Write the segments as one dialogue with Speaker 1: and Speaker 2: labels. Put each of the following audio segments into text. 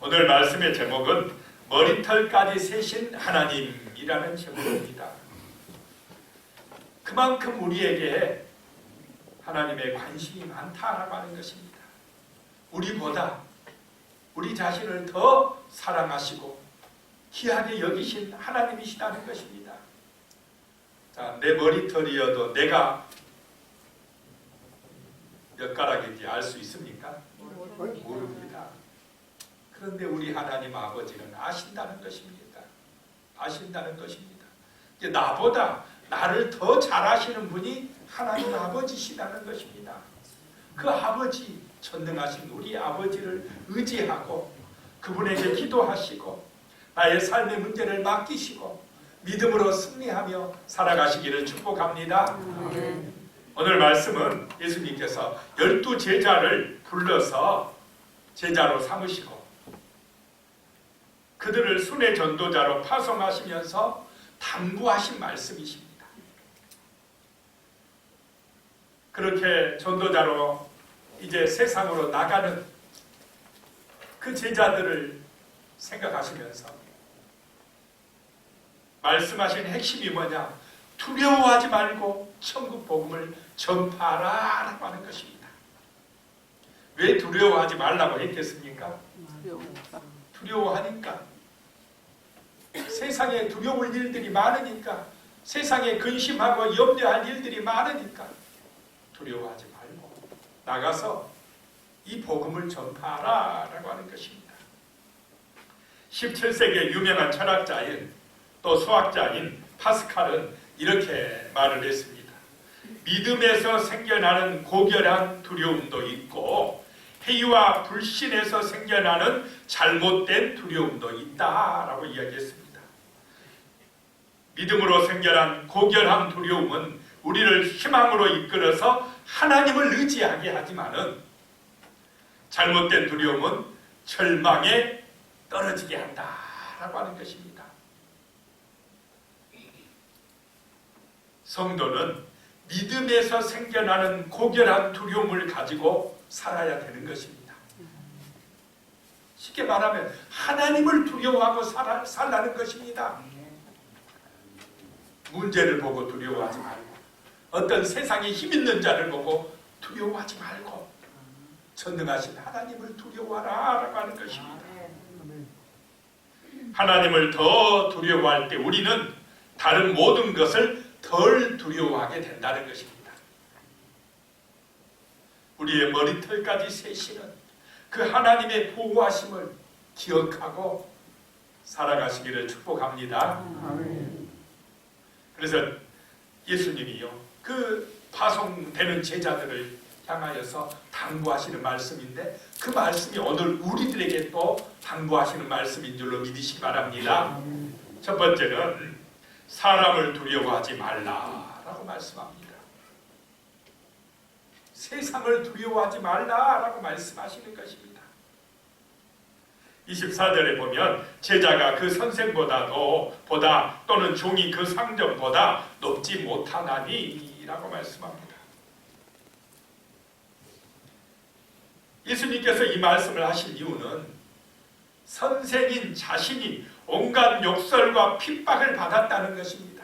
Speaker 1: 오늘 말씀의 제목은 머리털까지 세신 하나님이라는 제목입니다. 그만큼 우리에게 하나님의 관심이 많다라고 하는 것입니다. 우리보다 우리 자신을 더 사랑하시고 귀하게 여기신 하나님이시다는 것입니다. 자, 내 머리털이어도 내가 몇 가락인지 알 수 있습니까? 모릅니다. 그런데 우리 하나님 아버지는 아신다는 것입니다. 아신다는 것입니다. 나보다 나를 더 잘 아시는 분이 하나님 아버지시다는 것입니다. 그 아버지, 전능하신 우리 아버지를 의지하고 그분에게 기도하시고 나의 삶의 문제를 맡기시고 믿음으로 승리하며 살아가시기를 축복합니다. 오늘 말씀은 예수님께서 12제자를 불러서 제자로 삼으시고 그들을 순회 전도자로 파송하시면서 당부하신 말씀이십니다. 그렇게 전도자로 이제 세상으로 나가는 그 제자들을 생각하시면서 말씀하신 핵심이 뭐냐? 두려워하지 말고 천국 복음을 전파하라 라고 하는 것입니다. 왜 두려워하지 말라고 했겠습니까? 두려워하니까. 세상에 두려울 일들이 많으니까, 세상에 근심하고 염려할 일들이 많으니까 두려워하지 말고 나가서 이 복음을 전파하라 라고 하는 것입니다. 17세기의 유명한 철학자인 또 수학자인 파스칼은 이렇게 말을 했습니다. 믿음에서 생겨나는 고결한 두려움도 있고 회의와 불신에서 생겨나는 잘못된 두려움도 있다라고 이야기했습니다. 믿음으로 생겨난 고결한 두려움은 우리를 희망으로 이끌어서 하나님을 의지하게 하지만은 잘못된 두려움은 절망에 떨어지게 한다라고 하는 것입니다. 성도는 믿음에서 생겨나는 고결한 두려움을 가지고 살아야 되는 것입니다. 쉽게 말하면 하나님을 두려워하고 살라는 것입니다. 문제를 보고 두려워하지 말고 어떤 세상에 힘있는 자를 보고 두려워하지 말고 전능하신 하나님을 두려워하라 라고 하는 것입니다. 하나님을 더 두려워할 때 우리는 다른 모든 것을 덜 두려워하게 된다는 것입니다. 우리의 머리털까지 세시는 그 하나님의 보호하심을 기억하고 살아가시기를 축복합니다. 그래서 예수님이요 그 파송되는 제자들을 향하여서 당부하시는 말씀인데 그 말씀이 오늘 우리들에게 또 당부하시는 말씀인 줄로 믿으시기 바랍니다. 첫 번째는 사람을 두려워하지 말라라고 말씀합니다. 세상을 두려워하지 말라라고 말씀하시는 것입니다. 24절에 보면 제자가 그 선생보다 또는 종이 그 상전보다 높지 못하나니 라고 말씀합니다. 예수님께서 이 말씀을 하신 이유는 선생인 자신이 온갖 욕설과 핍박을 받았다는 것입니다.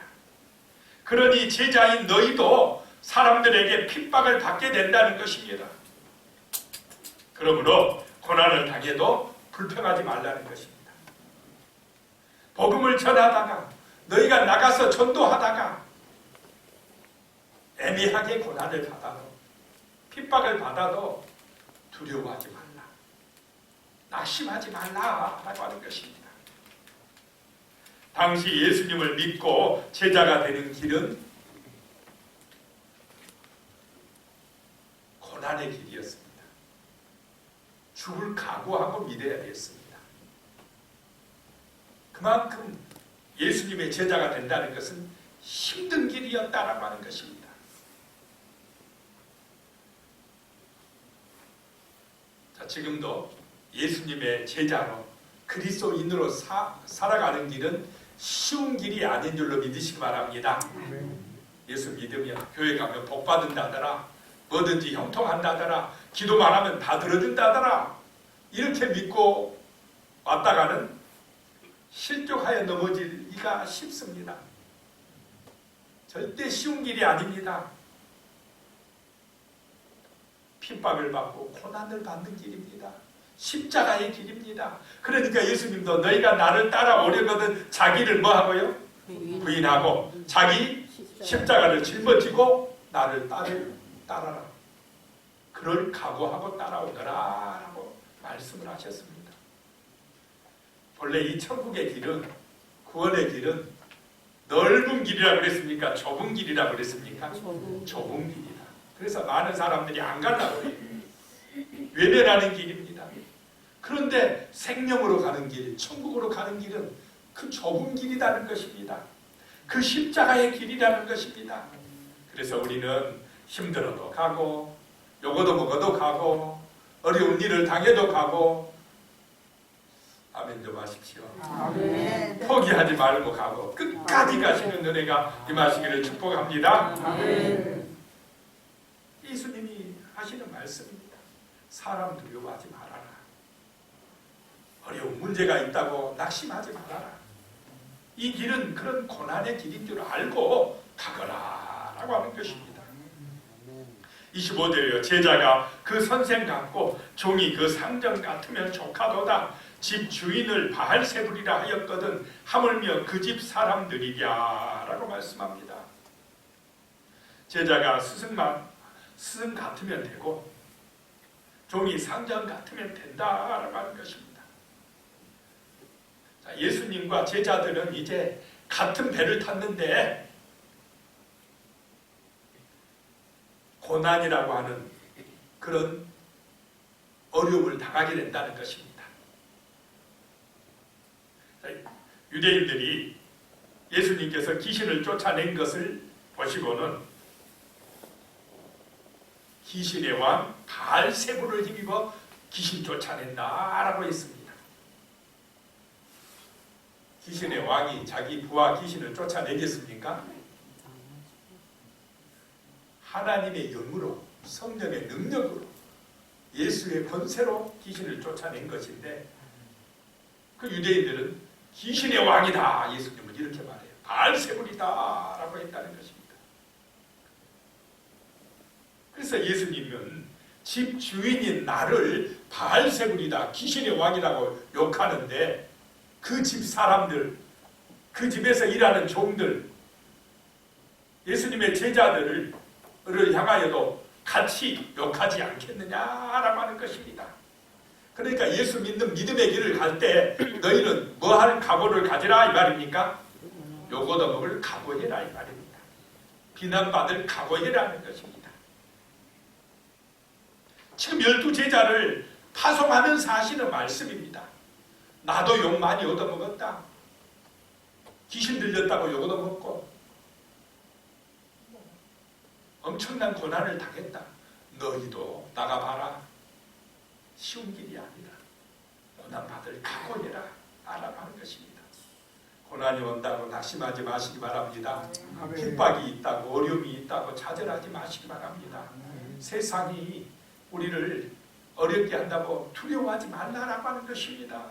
Speaker 1: 그러니 제자인 너희도 사람들에게 핍박을 받게 된다는 것입니다. 그러므로 고난을 당해도 불평하지 말라는 것입니다. 복음을 전하다가 너희가 나가서 전도하다가 애매하게 고난을 받아도 핍박을 받아도 두려워하지 말라. 낙심하지 말라라고 하는 것입니다. 당시 예수님을 믿고 제자가 되는 길은 고난의 길이었습니다. 죽을 각오하고 믿어야 됐습니다. 그만큼 예수님의 제자가 된다는 것은 힘든 길이었다라고 하는 것입니다. 자, 지금도 예수님의 제자로 그리스도인으로 살아가는 길은 쉬운 길이 아닌 줄로 믿으시기 바랍니다. 예수 믿으면 교회 가면 복 받는다더라, 뭐든지 형통한다더라, 기도만 하면 다 들어준다더라, 이렇게 믿고 왔다가는 실족하여 넘어지기가 쉽습니다. 절대 쉬운 길이 아닙니다. 핍박을 받고 고난을 받는 길입니다. 십자가의 길입니다. 그러니까 예수님도 너희가 나를 따라오려거든 자기를 뭐하고요? 부인하고 자기 십자가를 짊어지고 나를 따라라. 그럴 각오하고 따라오더라 라고 말씀을 하셨습니다. 본래 이 천국의 길은, 구원의 길은 넓은 길이라고 그랬습니까? 좁은 길이라고 그랬습니까? 좁은 길이다. 그래서 많은 사람들이 안 가려고 해요. 외면하는 길입니다. 그런데 생명으로 가는 길, 천국으로 가는 길은 그 좁은 길이라는 것입니다. 그 십자가의 길이라는 것입니다. 그래서 우리는 힘들어도 가고 요거도 먹어도 가고 어려운 일을 당해도 가고 아멘 좀 하십시오.
Speaker 2: 아멘.
Speaker 1: 포기하지 말고 가고 끝까지 가시는 은혜가 임하시기를 축복합니다.
Speaker 2: 아멘.
Speaker 1: 예수님이 하시는 말씀입니다. 사람 두려워하지 말아라. 어려운 문제가 있다고 낙심하지 말아라. 이 길은 그런 고난의 길인 줄 알고 가거라 라고 하는 것입니다. 25절이요. 제자가 그 선생 같고 종이 그 상전 같으면 좋카도다. 집 주인을 바알세불이라 하였거든 하물며 그 집 사람들이랴 라고 말씀합니다. 제자가 스승 같으면 되고 종이 상전 같으면 된다라고 하는 것입니다. 자, 예수님과 제자들은 이제 같은 배를 탔는데 고난이라고 하는 그런 어려움을 당하게 된다는 것입니다. 유대인들이 예수님께서 귀신을 쫓아낸 것을 보시고는 귀신의 왕 바알세불을 힘입어 귀신 쫓아낸다라고 했습니다. 귀신의 왕이 자기 부하 귀신을 쫓아내겠습니까? 하나님의 영으로, 성령의 능력으로, 예수의 권세로 귀신을 쫓아낸 것인데 그 유대인들은 귀신의 왕이다 예수님은 이렇게 말해요. 바알세불이다 라고 했다는 것입니다. 그래서 예수님은 집 주인인 나를 바알세불이다 귀신의 왕이라고 욕하는데 그 집 사람들, 그 집에서 일하는 종들, 예수님의 제자들을 향하여도 같이 욕하지 않겠느냐라고 하는 것입니다. 그러니까 예수 믿는 믿음의 길을 갈 때 너희는 뭐 할 각오를 가지라 이 말입니까? 요거도 먹을 각오해라 이 말입니다. 비난받을 각오해라는 것입니다. 지금 12제자를 파송하면서 하시는 말씀입니다. 나도 욕 많이 얻어먹었다. 귀신 들렸다고 욕 얻어먹고 엄청난 고난을 당했다. 너희도 나가봐라. 쉬운 길이 아니라 고난받을 각오해라 라고 하는 것입니다. 고난이 온다고 낙심하지 마시기 바랍니다. 핍박이 있다고 어려움이 있다고 좌절하지 마시기 바랍니다. 세상이 우리를 어렵게 한다고 두려워하지 말라라고 하는 것입니다.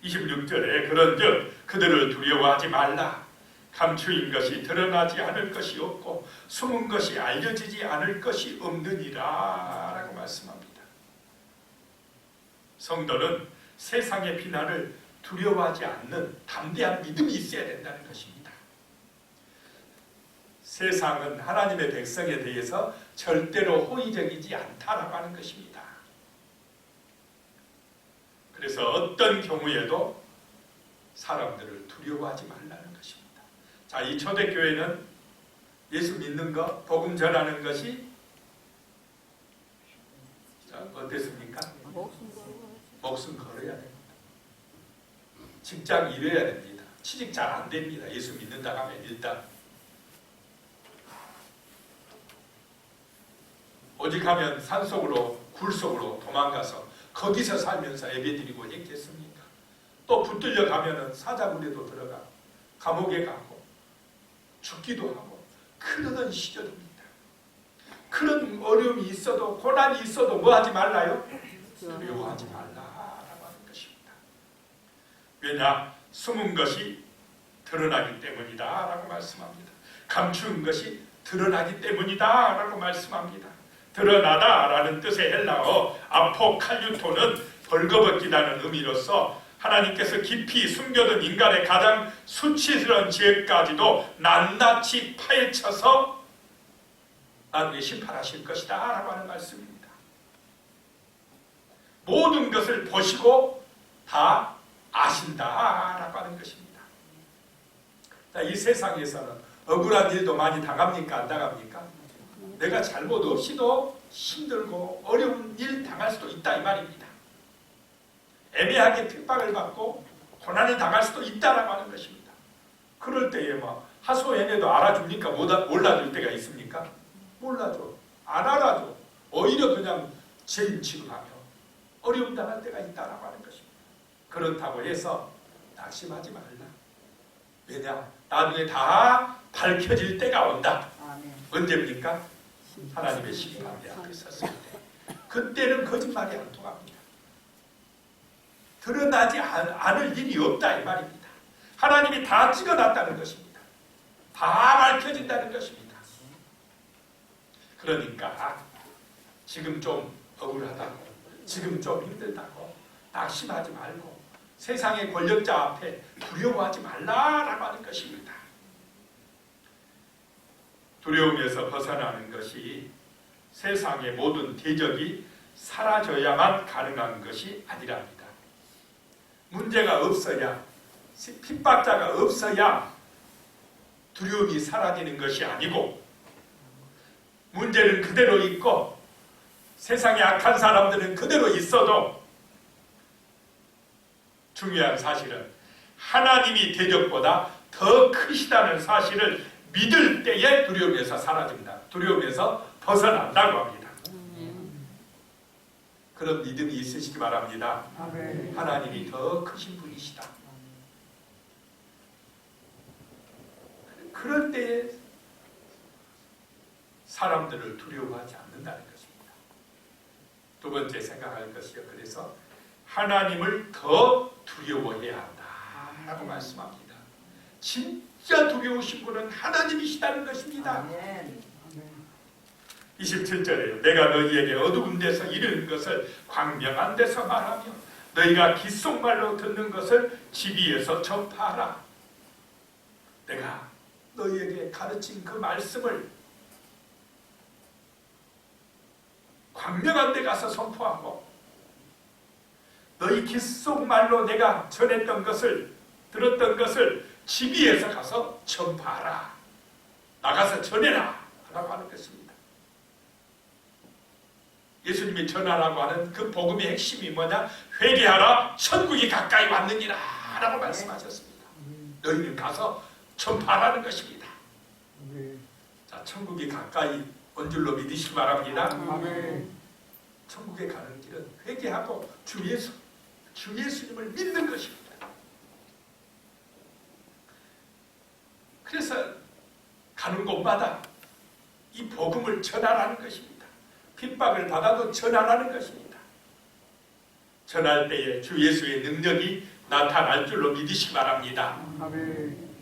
Speaker 1: 26절에 그런즉 그들을 두려워하지 말라. 감추인 것이 드러나지 않을 것이 없고 숨은 것이 알려지지 않을 것이 없느니라 라고 말씀합니다. 성도는 세상의 비난을 두려워하지 않는 담대한 믿음이 있어야 된다는 것입니다. 세상은 하나님의 백성에 대해서 절대로 호의적이지 않다라고 하는 것입니다. 그래서 어떤 경우에도 사람들을 두려워하지 말라는 것입니다. 자, 이 초대교회는 예수 믿는 것, 복음 전하는 것이 자, 어땠습니까? 목숨 걸어야 됩니다. 직장 일해야 됩니다. 취직 잘 안 됩니다. 예수 믿는다 하면 일단 오직 하면 산속으로 굴속으로 도망가서 거기서 살면서 예배드리고 했겠습니까? 또 붙들려 가면은 사자굴에도 들어가 감옥에 가고 죽기도 하고 그러던 시절입니다. 그런 어려움이 있어도 고난이 있어도 뭐 하지 말라요? 두려워하지 말라라고 하는 것입니다. 왜냐? 숨은 것이 드러나기 때문이다 라고 말씀합니다. 감추은 것이 드러나기 때문이다 라고 말씀합니다. 드러나다 라는 뜻의 헬라어 아포칼리토는 벌거벗기다는 의미로서 하나님께서 깊이 숨겨둔 인간의 가장 수치스러운 죄까지도 낱낱이 파헤쳐서 나중에 심판하실 것이다 라고 하는 말씀입니다. 모든 것을 보시고 다 아신다 라고 하는 것입니다. 자, 이 세상에서는 억울한 일도 많이 당합니까? 안 당합니까? 내가 잘못 없이도 힘들고 어려운 일 당할 수도 있다 이 말입니다. 애매하게 핍박을 받고 고난을 당할 수도 있다라고 하는 것입니다. 그럴 때에 뭐 하소연해도 알아줍니까? 몰라줄 때가 있습니까? 몰라줘. 안 알아줘. 오히려 그냥 죄인 취급하며 어려움 당할 때가 있다라고 하는 것입니다. 그렇다고 해서 낙심하지 말라. 왜냐? 나중에 다 밝혀질 때가 온다.
Speaker 2: 아멘.
Speaker 1: 언제입니까? 하나님의 심판대 앞에 섰을 때. 그때는 거짓말이 안 통합니다. 드러나지 않을 일이 없다 이 말입니다. 하나님이 다 찍어놨다는 것입니다. 다 밝혀진다는 것입니다. 그러니까 지금 좀 억울하다고, 지금 좀 힘들다고 낙심하지 말고 세상의 권력자 앞에 두려워하지 말라라고 하는 것입니다. 두려움에서 벗어나는 것이 세상의 모든 대적이 사라져야만 가능한 것이 아니랍니다. 문제가 없어야, 핍박자가 없어야 두려움이 사라지는 것이 아니고 문제는 그대로 있고 세상에 악한 사람들은 그대로 있어도 중요한 사실은 하나님이 대적보다 더 크시다는 사실을 믿을 때에 두려움에서 사라진다. 두려움에서 벗어난다고 합니다. 그런 믿음이 있으시기 바랍니다. 하나님이 더 크신 분이시다. 그럴 때에 사람들을 두려워하지 않는다는 것입니다. 두 번째 생각할 것이요. 그래서 하나님을 더 두려워해야 한다라고 말씀합니다. 진짜 두려우신 분은 하나님이시다는 것입니다.
Speaker 2: 아멘.
Speaker 1: 27절에요. 내가 너희에게 어두운 데서 이르는 것을 광명한 데서 말하며 너희가 귓속말로 듣는 것을 집 위에서 전파하라. 내가 너희에게 가르친 그 말씀을 광명한 데 가서 선포하고 너희 귓속말로 내가 전했던 것을 들었던 것을 집 위에서 가서 전파하라. 나가서 전해라 라고 하는 것입니다. 예수님이 전하라고 하는 그 복음의 핵심이 뭐냐? 회개하라, 천국이 가까이 왔느니라 라고 말씀하셨습니다. 너희는 가서 전파하라는 것입니다. 자, 천국이 가까이 온 줄로 믿으시기 바랍니다. 천국에 가는 길은 회개하고 주 예수님을 믿는 것입니다. 그래서 가는 곳마다 이 복음을 전하라는 것입니다. 핍박을 받아도 전하라는 것입니다. 전할 때에 주 예수의 능력이 나타날 줄로 믿으시기 바랍니다.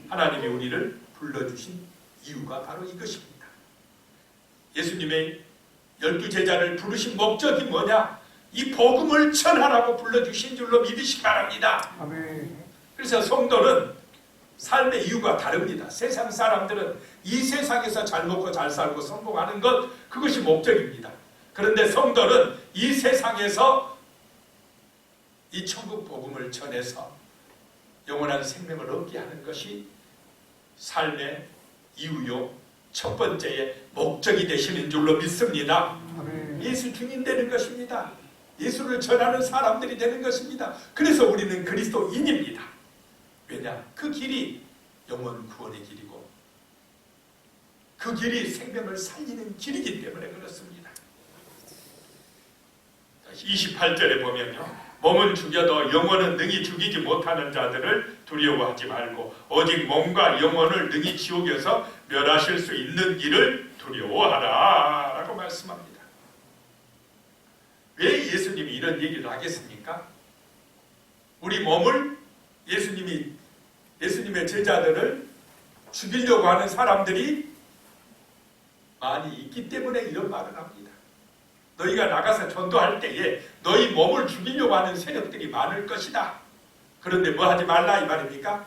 Speaker 1: 하나님이 우리를 불러주신 이유가 바로 이것입니다. 예수님의 12제자를 부르신 목적이 뭐냐? 이 복음을 전하라고 불러주신 줄로 믿으시기 바랍니다. 그래서 성도는 삶의 이유가 다릅니다. 세상 사람들은 이 세상에서 잘 먹고 잘 살고 성공하는 것, 그것이 목적입니다. 그런데 성도는 이 세상에서 이 천국 복음을 전해서 영원한 생명을 얻게 하는 것이 삶의 이유요, 첫 번째의 목적이 되시는 줄로 믿습니다. 예수 주님 되는 것입니다. 예수를 전하는 사람들이 되는 것입니다. 그래서 우리는 그리스도인입니다. 왜냐? 그 길이 영원 구원의 길이고 그 길이 생명을 살리는 길이기 때문에 그렇습니다. 28절에 보면요. 몸은 죽여도 영혼은 능히 죽이지 못하는 자들을 두려워하지 말고 오직 몸과 영혼을 능히 지옥에서 멸하실 수 있는 일을 두려워하라 라고 말씀합니다. 왜 예수님이 이런 얘기를 하겠습니까? 우리 몸을 그런데 제자들을 죽이려고 하는 사람들이 많이 있기 때문에 이런 말을 합니다. 너희가 나가서 전도할 때에 너희 몸을 죽이려고 하는 세력들이 많을 것이다. 그런데 뭐 하지 말라 이 말입니까?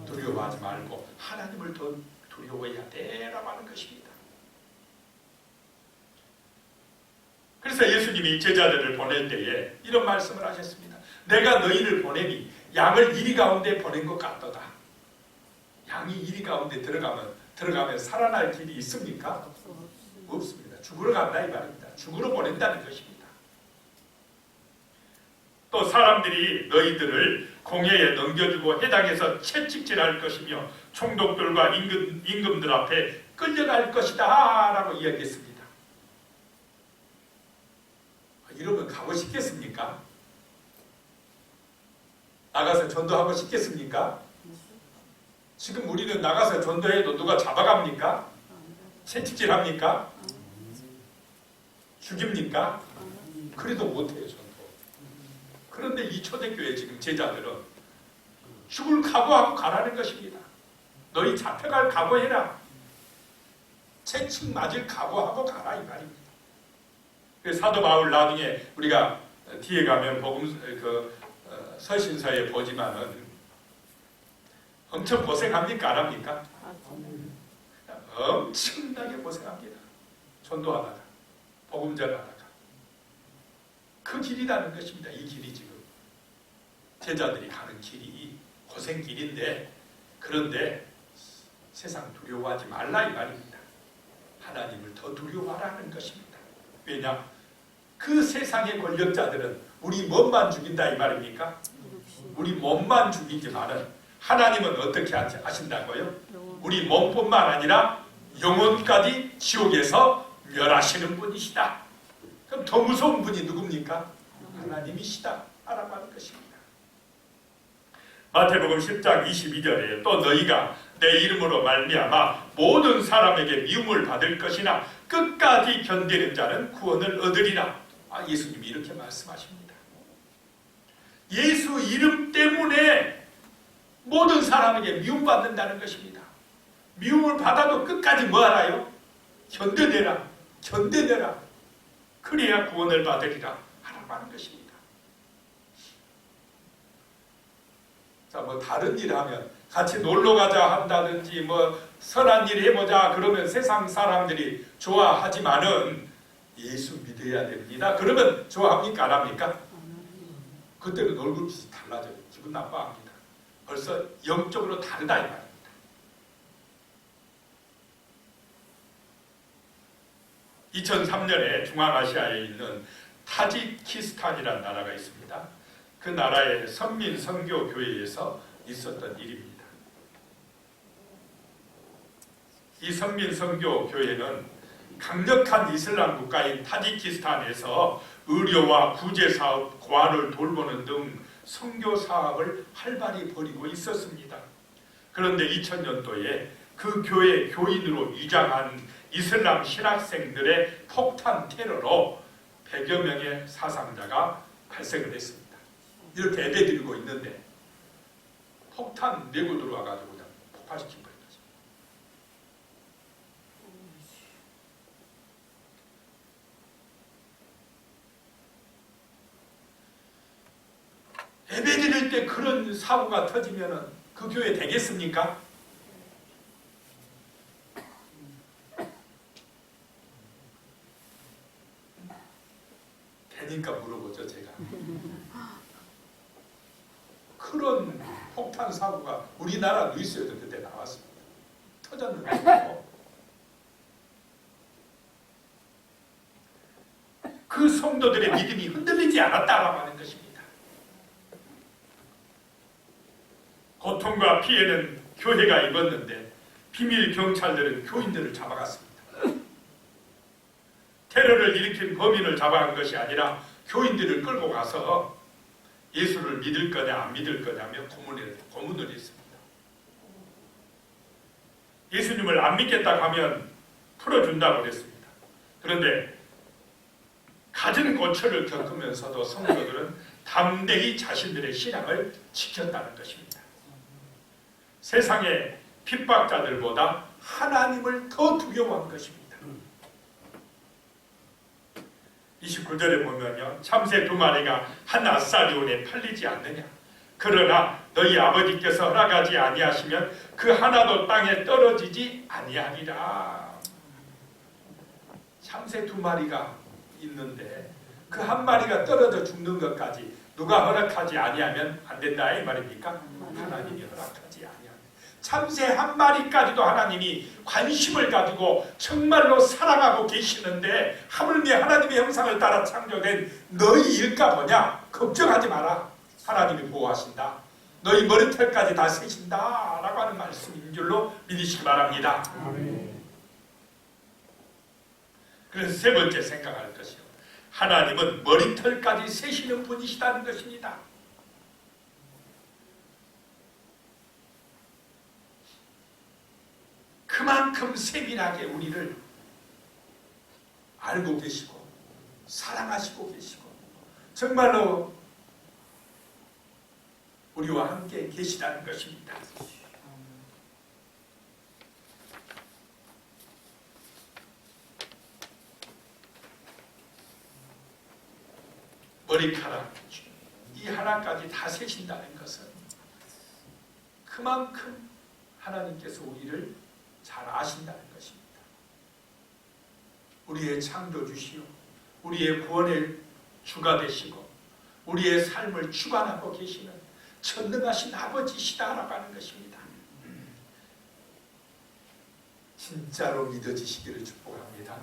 Speaker 1: 두려워하지 말고 하나님을 더 두려워해야 돼라고 하는 것입니다. 그래서 예수님이 제자들을 보낼 때에 이런 말씀을 하셨습니다. 내가 너희를 보내니 양을 이리 가운데 보낸 것 같도다. 양이 이리 가운데 들어가면 살아날 길이 있습니까? 없습니다. 죽으러 간다 이 말입니다. 죽으러 보낸다는 것입니다. 또 사람들이 너희들을 공회에 넘겨주고 해당에서 채찍질할 것이며 총독들과 임금들 앞에 끌려갈 것이다 라고 이야기했습니다. 이러면 가고 싶겠습니까? 나가서 전도하고 싶겠습니까? 지금 우리는 나가서 전도해도 누가 잡아갑니까? 채찍질합니까? 죽입니까? 그래도 못해요 전도. 그런데 이 초대교회 지금 제자들은 죽을 각오하고 가라는 것입니다. 너희 잡혀갈 각오해라. 채찍 맞을 각오하고 가라 이 말입니다. 사도 바울 나중에 우리가 뒤에 가면 서신서에 보지만은 엄청 고생합니까? 안 합니까? 엄청나게 고생합니다. 전도하다가 복음 전하다가 그 길이라는 것입니다. 이 길이 지금 제자들이 가는 길이 고생길인데 그런데 세상 두려워하지 말라 이 말입니다. 하나님을 더 두려워하라는 것입니다. 왜냐? 그 세상의 권력자들은 우리 몸만 죽인다 이 말입니까? 우리 몸만 죽이지만은 하나님은 어떻게 하신다고요? 우리 몸뿐만 아니라 영혼까지 지옥에서 멸하시는 분이시다. 그럼 더 무서운 분이 누굽니까? 하나님이시다 라고 하는 것입니다. 마태복음 10장 22절에 또 너희가 내 이름으로 말미암아 모든 사람에게 미움을 받을 것이나 끝까지 견디는 자는 구원을 얻으리라. 예수님이 이렇게 말씀하십니다. 예수 이름 때문에 모든 사람에게 미움받는다는 것입니다. 미움을 받아도 끝까지 뭐 하라요? 견뎌내라. 견뎌내라. 그래야 구원을 받으리라 하라고 하는 것입니다. 자, 뭐 다른 일 하면 같이 놀러 가자 한다든지 뭐 선한 일 해보자 그러면 세상 사람들이 좋아하지만은 예수 믿어야 됩니다. 그러면 좋아합니까? 안 합니까? 그때는 얼굴빛이 달라져요. 기분 나빠합니다. 벌써 영적으로 다르다 이 말입니다. (2003년에) 중앙아시아에 있는 타지키스탄이라는 나라가 있습니다. 그 나라의 선민선교교회에서 있었던 일입니다. 이 선민선교교회는 강력한 이슬람 국가인 타지키스탄에서 의료와 구제사업, 고아를 돌보는 등 선교사업을 활발히 벌이고 있었습니다. 그런데 2000년도에 그 교회 교인으로 위장한 이슬람 신학생들의 폭탄 테러로 100여 명의 사상자가 발생을 했습니다. 이렇게 예배 드리고 있는데 폭탄 내고 들어와가지고 그냥 폭발시킨 거예요. 예배 드릴 때 그런 사고가 터지면 그 교회 되겠습니까? 되니까 물어보죠 제가. 그런 폭탄 사고가 우리나라 뉴스에도 그때 나왔습니다. 터졌는데 그 성도들의 믿음이 흔들리지 않았다라고 하는 것입니다. 고통과 피해는 교회가 입었는데 비밀 경찰들은 교인들을 잡아갔습니다. 테러를 일으킨 범인을 잡아간 것이 아니라 교인들을 끌고 가서 예수를 믿을 거냐 안 믿을 거냐며 고문을 했습니다. 예수님을 안 믿겠다고 하면 풀어준다고 그랬습니다. 그런데 갖은 고초를 겪으면서도 성도들은 담대히 자신들의 신앙을 지켰다는 것입니다. 세상의 핍박자들보다 하나님을 더 두려워한 것입니다. 29절에 보면요, 참새 2마리가 한 아사리온에 팔리지 않느냐. 그러나 너희 아버지께서 허락하지 아니하시면 그 하나도 땅에 떨어지지 아니하리라. 참새 2마리가 있는데 그 한 마리가 떨어져 죽는 것까지 누가 허락하지 아니하면 안 된다 이 말입니까? 하나님이 허락하지 아니하면. 참새 한 마리까지도 하나님이 관심을 가지고 정말로 사랑하고 계시는데 하물며 하나님의 형상을 따라 창조된 너희 일까 뭐냐? 걱정하지 마라. 하나님이 보호하신다. 너희 머리털까지 다 세신다 라고 하는 말씀인 줄로 믿으시기 바랍니다. 그래서 세 번째 생각할 것이요, 하나님은 머리털까지 세시는 분이시다는 것입니다. 그만큼 세밀하게 우리를 알고 계시고 사랑하시고 계시고 정말로 우리와 함께 계시다는 것입니다. 머리카락 이 하나까지 다 세신다는 것은 그만큼 하나님께서 우리를 잘 아신다는 것입니다. 우리의 창조주시오, 우리의 구원의 주가 되시고 우리의 삶을 주관하고 계시는 전능하신 아버지시다라고 하는 것입니다. 진짜로 믿어지시기를 축복합니다.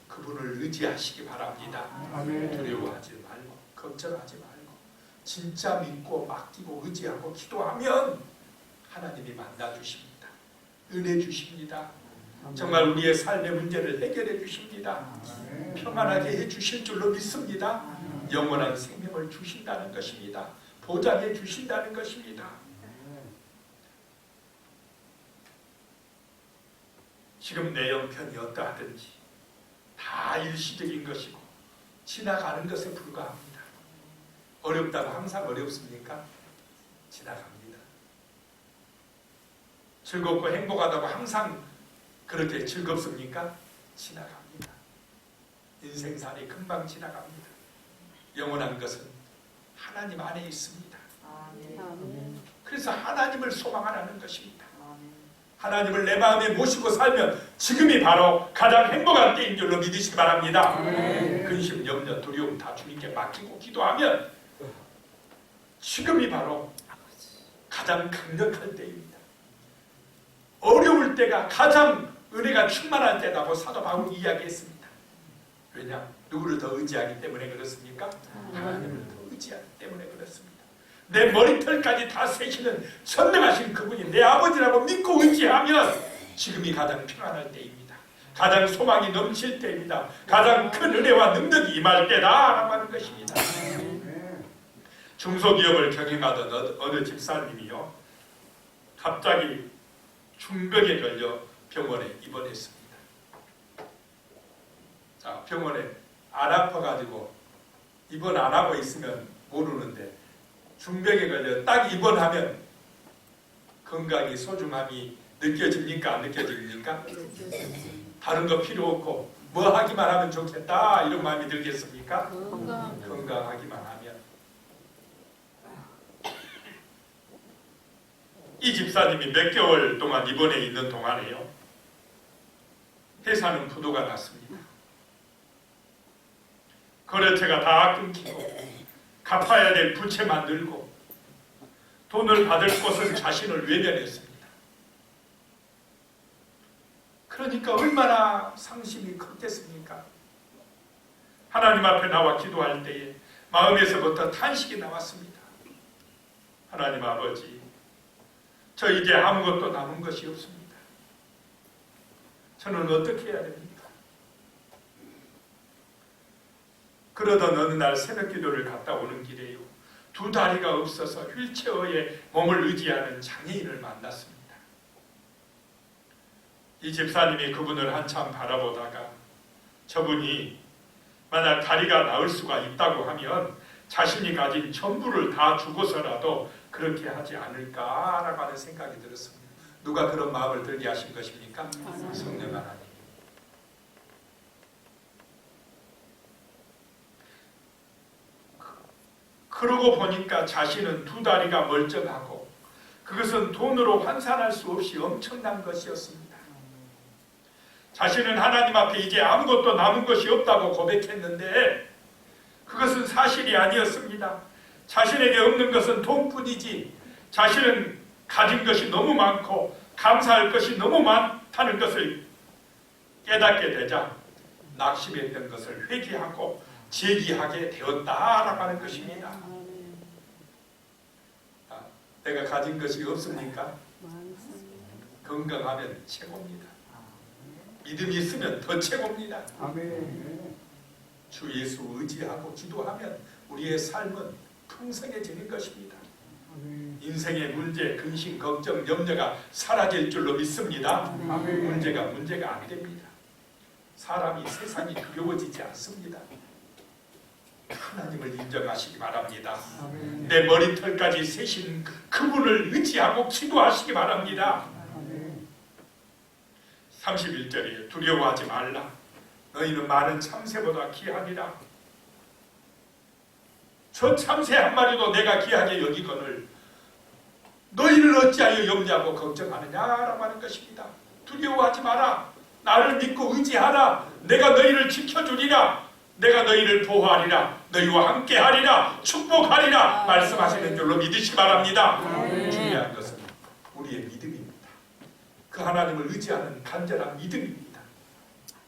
Speaker 1: 그분을 의지하시기 바랍니다. 두려워하지 말고 걱정하지 말고 진짜 믿고 맡기고 의지하고 기도하면 하나님이 만나주십니다. 은혜 주십니다. 정말 우리의 삶의 문제를 해결해 주십니다. 평안하게 해주실 줄로 믿습니다. 영원한 생명을 주신다는 것입니다. 보장해 주신다는 것입니다. 지금 내 형편이 어떠하든지 다 일시적인 것이고 지나가는 것에 불과합니다. 어렵다고 항상 어렵습니까? 지나갑니다. 즐겁고 행복하다고 항상 그렇게 즐겁습니까? 지나갑니다. 인생살이 금방 지나갑니다. 영원한 것은 하나님 안에 있습니다. 그래서 하나님을 소망하라는 것입니다. 하나님을 내 마음에 모시고 살면 지금이 바로 가장 행복한 때인 줄로 믿으시기 바랍니다. 근심, 염려, 두려움 다 주님께 맡기고 기도하면 지금이 바로 가장 강력할 때입니다. 어려울 때가 가장 은혜가 충만할 때라고 사도 바울이 이야기했습니다. 왜냐? 누구를 더 의지하기 때문에 그렇습니까? 하나님을 더 의지하기 때문에 그렇습니다. 내 머리털까지 다 세시는 전능하신 그분이 내 아버지라고 믿고 의지하면 지금이 가장 평안할 때입니다. 가장 소망이 넘칠 때입니다. 가장 큰 은혜와 능력이 임할 때다라고 하는 것입니다. 중소기업을 경영하던 어느 집사님이요, 갑자기 중병에 걸려 병원에 입원했습니다. 자, 병원에 안 아파가지고 입원 안 하고 있으면 모르는데 중병에 걸려 딱 입원하면 건강이 소중함이 느껴집니까? 안 느껴집니까? 다른 거 필요 없고 뭐 하기만 하면 좋겠다 이런 마음이 들겠습니까? 건강하기만 하면. 이 집사님이 몇 개월 동안 입원해 있는 동안에요, 회사는 부도가 났습니다. 거래처가 다 끊기고 갚아야 될 부채만 늘고 돈을 받을 곳은 자신을 외면했습니다. 그러니까 얼마나 상심이 컸겠습니까? 하나님 앞에 나와 기도할 때에 마음에서부터 탄식이 나왔습니다. 하나님 아버지, 저 이제 아무것도 남은 것이 없습니다. 저는 어떻게 해야 됩니까? 그러던 어느 날 새벽 기도를 갔다 오는 길에요, 두 다리가 없어서 휠체어에 몸을 의지하는 장애인을 만났습니다. 이 집사님이 그분을 한참 바라보다가 저분이 만약 다리가 나을 수가 있다고 하면 자신이 가진 전부를 다 주고서라도 그렇게 하지 않을까라고 하는 생각이 들었습니다. 누가 그런 마음을 들게 하신 것입니까? 성령 하나님. 그러고 보니까 자신은 두 다리가 멀쩡하고 그것은 돈으로 환산할 수 없이 엄청난 것이었습니다. 자신은 하나님 앞에 이제 아무것도 남은 것이 없다고 고백했는데 그것은 사실이 아니었습니다. 자신에게 없는 것은 돈뿐이지 자신은 가진 것이 너무 많고 감사할 것이 너무 많다는 것을 깨닫게 되자 낙심했던 것을 회개하고 제기하게 되었다라고 하는 것입니다. 내가 가진 것이 없습니까? 건강하면 최고입니다. 믿음이 있으면 더 최고입니다. 주 예수 의지하고 기도하면 우리의 삶은 풍성해지는 것입니다. 인생의 문제, 근심, 걱정, 염려가 사라질 줄로 믿습니다. 문제가 안 됩니다. 사람이 세상이 두려워지지 않습니다. 하나님을 인정하시기 바랍니다. 내 머리털까지 세신 그분을 의지하고 기도하시기 바랍니다. 31절에 두려워하지 말라. 너희는 많은 참새보다 귀하니라. 저 참새 한 마리도 내가 귀하게 여기거늘 너희를 어찌하여 염려하고 걱정하느냐라고 하는 것입니다. 두려워하지 마라. 나를 믿고 의지하라. 내가 너희를 지켜주리라. 내가 너희를 보호하리라. 너희와 함께하리라. 축복하리라. 말씀하시는 줄로 믿으시기 바랍니다. 중요한 것은 우리의 믿음입니다. 그 하나님을 의지하는 간절한 믿음입니다.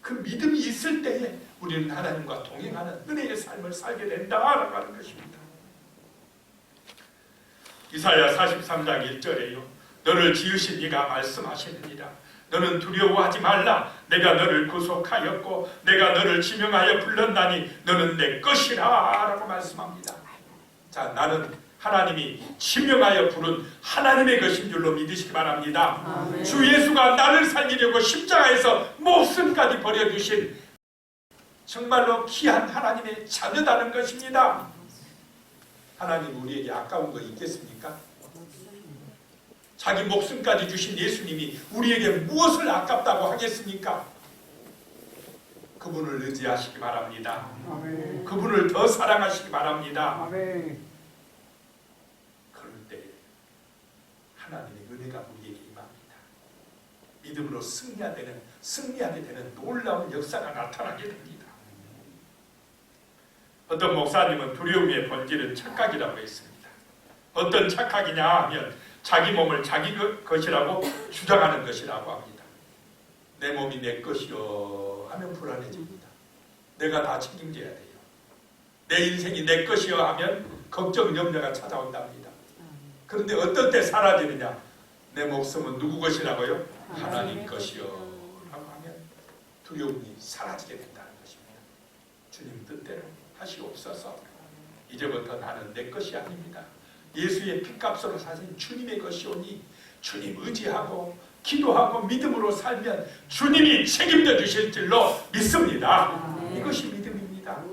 Speaker 1: 그 믿음이 있을 때에 우리는 하나님과 동행하는 은혜의 삶을 살게 된다라고 하는 것입니다. 이사야 43장 1절에요. 너를 지으신 이가 말씀하시느니라. 너는 두려워하지 말라. 내가 너를 구속하였고 내가 너를 지명하여 불렀나니 너는 내 것이라 라고 말씀합니다. 자, 나는 하나님이 지명하여 부른 하나님의 것인 줄로 믿으시기 바랍니다. 주 예수가 나를 살리려고 십자가에서 목숨까지 버려주신 정말로 귀한 하나님의 자녀다는 것입니다. 하나님 우리에게 아까운 거 있겠습니까? 자기 목숨까지 주신 예수님이 우리에게 무엇을 아깝다고 하겠습니까? 그분을 의지하시기 바랍니다. 그분을 더 사랑하시기 바랍니다. 그럴 때 하나님의 은혜가 우리에게 임합니다. 믿음으로 승리하게 되는 놀라운 역사가 나타나게 됩니다. 어떤 목사님은 두려움의 본질은 착각이라고 했습니다. 어떤 착각이냐 하면 자기 몸을 자기 것이라고 주장하는 것이라고 합니다. 내 몸이 내 것이요 하면 불안해집니다. 내가 다 책임져야 돼요. 내 인생이 내 것이요 하면 걱정, 염려가 찾아온답니다. 그런데 어떤 때 사라지느냐? 내 목숨은 누구 것이라고요? 하나님 것이요 라고 하면 두려움이 사라지게 된다는 것입니다. 주님 뜻대로 하시옵소서. 이제부터 나는 내 것이 아닙니다. 예수의 피값으로 사신 주님의 것이오니 주님 의지하고 기도하고 믿음으로 살면 주님이 책임져 주실 줄로 믿습니다. 이것이 믿음입니다.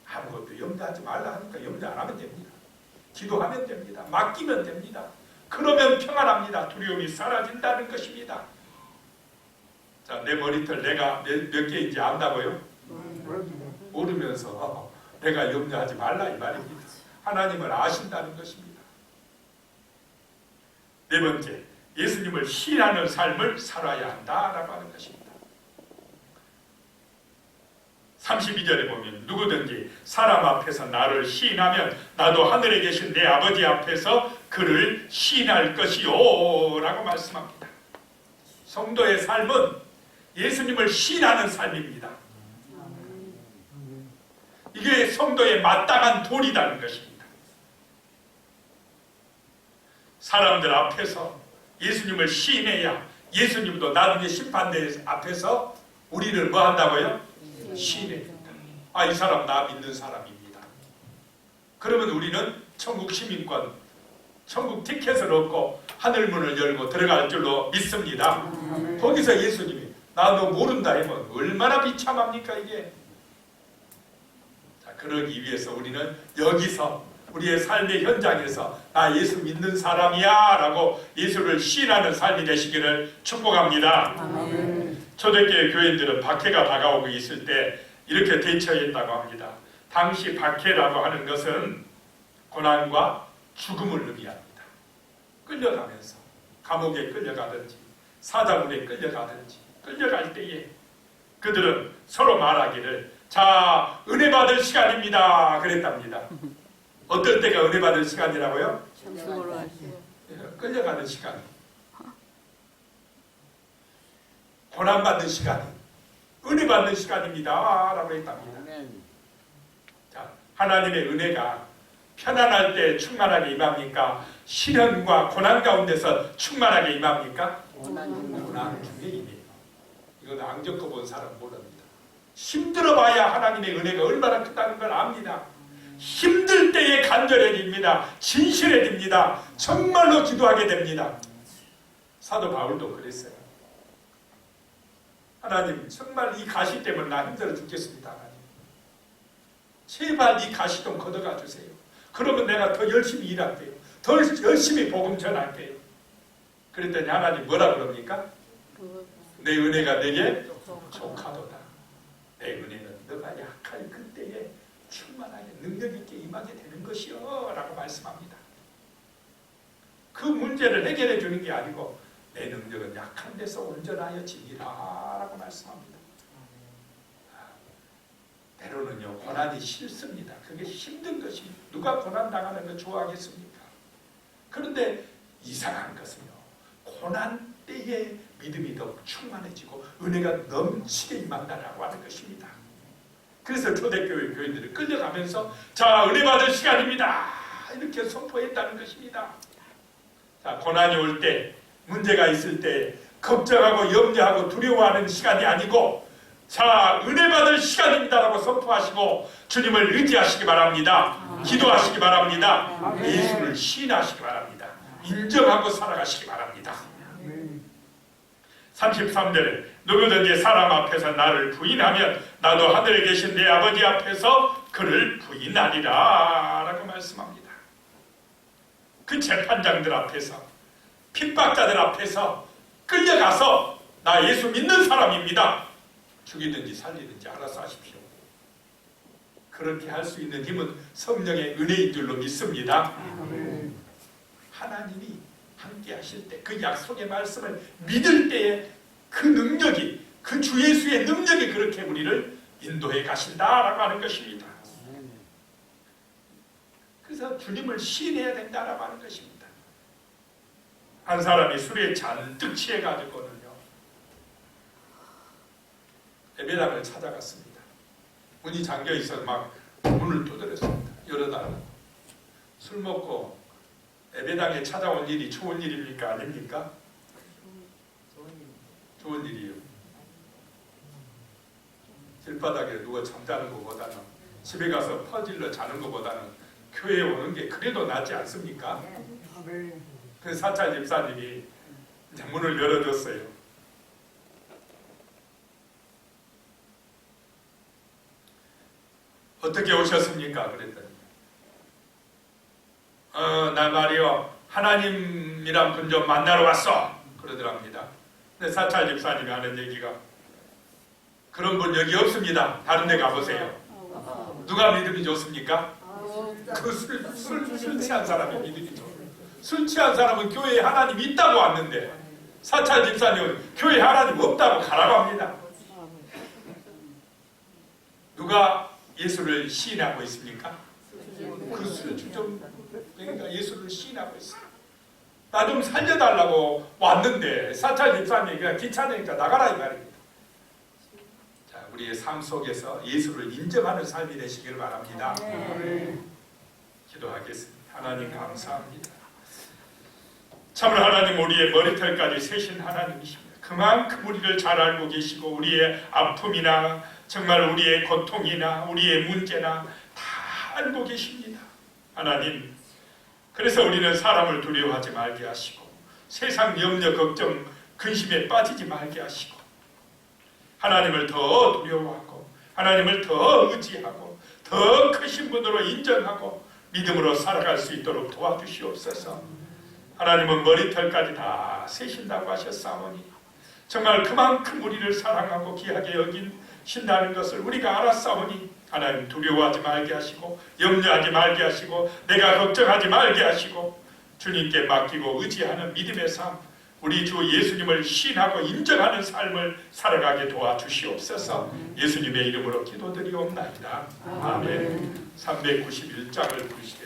Speaker 1: 아무것도 염려하지 말라 하니까 염려 안 하면 됩니다. 기도하면 됩니다. 맡기면 됩니다. 그러면 평안합니다. 두려움이 사라진다는 것입니다. 자, 내 머리털 내가 몇 개인지 안다고요? 모르면서 내가 염려하지 말라 이 말입니다. 하나님을 아신다는 것입니다. 네 번째, 예수님을 시인하는 삶을 살아야 한다라고 하는 것입니다. 32절에 보면 누구든지 사람 앞에서 나를 시인하면 나도 하늘에 계신 내 아버지 앞에서 그를 시인할 것이요 라고 말씀합니다. 성도의 삶은 예수님을 시인하는 삶입니다. 이게 성도의 마땅한 도리라는 것입니다. 사람들 앞에서 예수님을 시인해야 예수님도 나중에 심판대 앞에서 우리를 뭐 한다고요? 시인해준다. 아, 이 사람 나 믿는 사람입니다. 그러면 우리는 천국 시민권, 천국 티켓을 얻고 하늘문을 열고 들어갈 줄로 믿습니다. 거기서 예수님이 나 너 모른다 하면 얼마나 비참합니까 이게. 자, 그러기 위해서 우리는 여기서 우리의 삶의 현장에서 나 예수 믿는 사람이야 라고 예수를 시인하는 삶이 되시기를 축복합니다.
Speaker 2: 아멘.
Speaker 1: 초대교회 교인들은 박해가 다가오고 있을 때 이렇게 대처했다고 합니다. 당시 박해라고 하는 것은 고난과 죽음을 의미합니다. 끌려가면서 감옥에 끌려가든지 사자굴에 끌려가든지 끌려갈 때에 그들은 서로 말하기를 자 은혜 받을 시간입니다 그랬답니다. 어떨 때가 은혜 받을 시간이라고요?
Speaker 2: 죽으러 가세요.
Speaker 1: 끌려가는 시간, 고난 받는 시간, 은혜 받는 시간입니다 라고 했답니다. 자, 하나님의 은혜가 편안할 때 충만하게 임합니까? 시련과 고난 가운데서 충만하게 임합니까? 고난 중에 임해요. 이건 안 겪어본 사람 모릅니다. 힘들어봐야 하나님의 은혜가 얼마나 크다는 걸 압니다. 힘들 때에 간절해집니다. 진실해집니다. 정말로 기도하게 됩니다. 사도 바울도 그랬어요. 하나님 정말 이 가시 때문에 나 힘들어 죽겠습니다. 하나님. 제발 이 가시 좀 걷어가 주세요. 그러면 내가 더 열심히 일할게요. 더 열심히 복음 전할게요. 그랬더니 하나님 뭐라 그럽니까? 내 은혜가 내게 족하도다. 내 은혜는 너가 약할 그때에 충만하게 능력 있게 임하게 되는 것이요 라고 말씀합니다. 그 문제를 해결해 주는 게 아니고 내 능력은 약한 데서 온전하여 지니라 라고 말씀합니다. 때로는요 고난이 싫습니다. 그게 힘든 것입니다. 누가 고난 당하는 거 좋아하겠습니까? 그런데 이상한 것은요 고난 때에 믿음이 더 충만해지고 은혜가 넘치게 임한다라고 하는 것입니다. 그래서 초대교회 교인들이 끌려가면서 자 은혜 받을 시간입니다 이렇게 선포했다는 것입니다. 자 고난이 올 때 문제가 있을 때 걱정하고 염려하고 두려워하는 시간이 아니고 자 은혜 받을 시간입니다라고 선포하시고 주님을 의지하시기 바랍니다. 기도하시기 바랍니다. 예수를 시인하시기 바랍니다. 인정하고 살아가시기 바랍니다. 33절에 누구든지 사람 앞에서 나를 부인하면 나도 하늘에 계신 내 아버지 앞에서 그를 부인하리라 라고 말씀합니다. 그 재판장들 앞에서 핍박자들 앞에서 끌려가서 나 예수 믿는 사람입니다. 죽이든지 살리든지 알아서 하십시오. 그렇게 할 수 있는 힘은 성령의 은혜인 줄로 믿습니다. 하나님이 함께 하실 때 그 약속의 말씀을 믿을 때에 그 능력이 그 주 예수의 능력이 그렇게 우리를 인도해 가신다라고 하는 것입니다. 그래서 주님을 시인해야 된다라고 하는 것입니다. 한 사람이 술에 잔뜩 취해가지고는요 예배당을 찾아갔습니다. 문이 잠겨있어서 막 문을 두드렸습니다. 열어달라고. 술 먹고 예배당에 찾아온 일이 좋은 일입니까? 아닙니까? 좋은 일이에요. 길바닥에 누워 잠자는 것보다는 집에 가서 퍼질러 자는 것보다는 교회에 오는 게 그래도 낫지 않습니까? 그래서 사찰 집사님이 문을 열어줬어요. 어떻게 오셨습니까? 그랬더니 나 말이요 하나님이란 분 좀 만나러 왔어 그러더랍니다. 근데 사찰 집사님이 하는 얘기가 그런 분 여기 없습니다. 다른 데 가보세요. 누가 믿음이 좋습니까? 그 술 취한 사람이 믿음이 좋아요. 술 취한 사람은 교회에 하나님 있다고 왔는데 사찰 집사님은 교회에 하나님 없다고 가라고 합니다. 누가 예수를 시인하고 있습니까? 그 술주정 그러니까 예수를 시인하고 있어요. 나 좀 살려달라고 왔는데 사찰 집사님이 그냥 귀찮으니까 나가라 이 말입니다. 자, 우리의 삶 속에서 예수를 인정하는 삶이 되시길 바랍니다. 기도하겠습니다. 하나님 감사합니다. 참으로 하나님 우리의 머리털까지 세신 하나님이십니다. 그만큼 우리를 잘 알고 계시고 우리의 아픔이나 정말 우리의 고통이나 우리의 문제나 다 알고 계십니다. 하나님 그래서 우리는 사람을 두려워하지 말게 하시고 세상 염려 걱정 근심에 빠지지 말게 하시고 하나님을 더 두려워하고 하나님을 더 의지하고 더 크신 분으로 인정하고 믿음으로 살아갈 수 있도록 도와주시옵소서. 하나님은 머리털까지 다 세신다고 하셨사오니 정말 그만큼 우리를 사랑하고 귀하게 여기신다는 것을 우리가 알았사오니 하나님 두려워하지 말게 하시고 염려하지 말게 하시고 내가 걱정하지 말게 하시고 주님께 맡기고 의지하는 믿음의 삶, 우리 주 예수님을 신하고 인정하는 삶을 살아가게 도와주시옵소서. 예수님의 이름으로 기도드리옵나이다. 아멘. 391장을 부르시겠습니다.